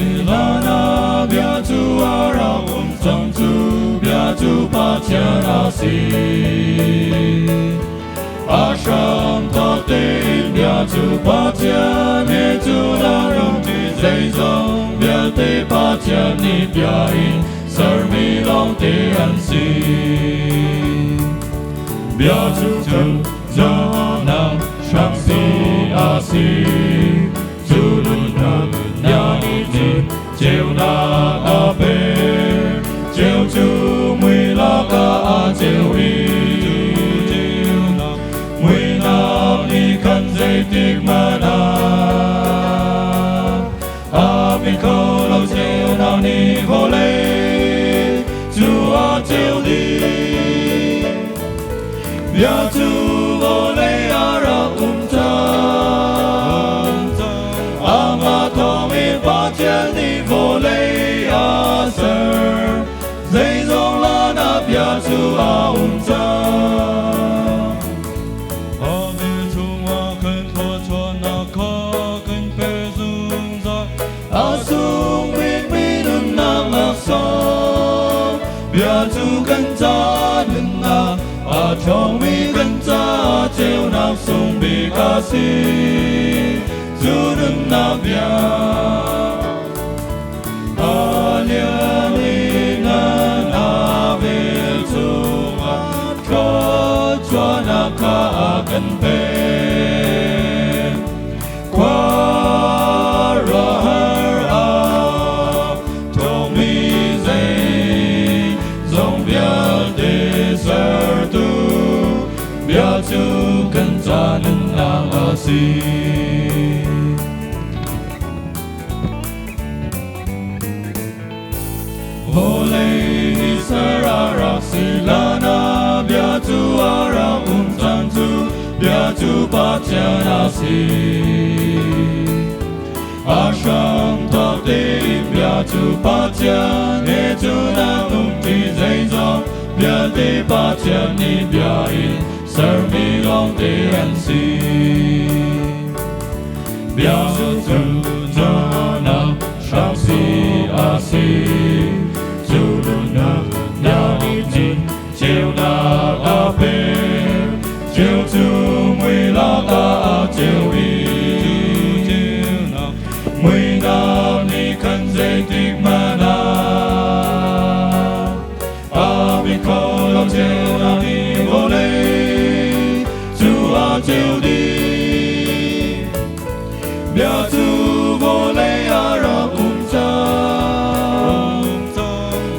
Silana biatu ara umsantu biatu patiana si Ashram totin biatu patiane tu narum ti zaizong biate patiani biain sarmi long te ansi biatu tu zana shamsi asi zuluna nhani ti chiều na ape chiều chu mui la ka a chiều i mui na ni kan dây tik mana a mi ko lo chiều na ni vô lê chu a chiều đi bia chu vô lê a ra ta ama thong mi ba chen ni vô lê a ser dây dòng la na bia chu a ta bia chu kan cha nên na a chong mi kan cha chiều na sung bi ca si chu nên na bia a lia ni na na ve chu ma cho cho na ka kan pe bia chu kan cha nên na a si vô lê ni sa ra ra si la na bia chu a ra san tu bia chu pa cha na si asham ta te bia chu pa cha ne chu na nung ti zai zo bia te pa cha ni bia in sarmi long te an si bia chu na na sham si a si chu na na ni ti chiều na a pe chiều chu mui la ka a chiều i mui na ni kan dây tik mana a mi ko long chiều na ni vô lê chiều đi bia chu vô lê a ra cha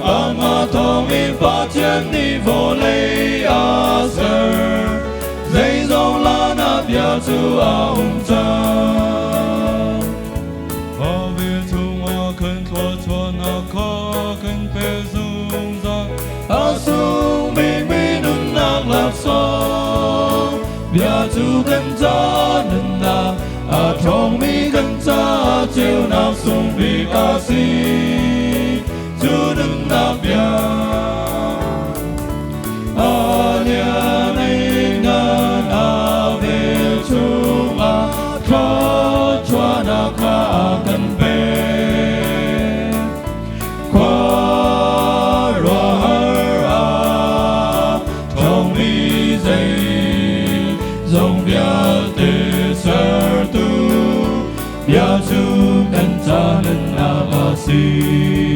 ama thong mi pa chen ni vô lê a ser dây dòng la na bia chu a cha a vi chu ma kan thua cho na ko kan pe zum za a sung mi nun nak lap so bia chu kan cha nên na a chong mi kan cha chiều na sung bi ca si chu nên na bia a lia nei na na ve chu ma cho cho na ka kan pe qua rồi a chong mi dây dòng bia te ser tu bia chu kan cha nên na a si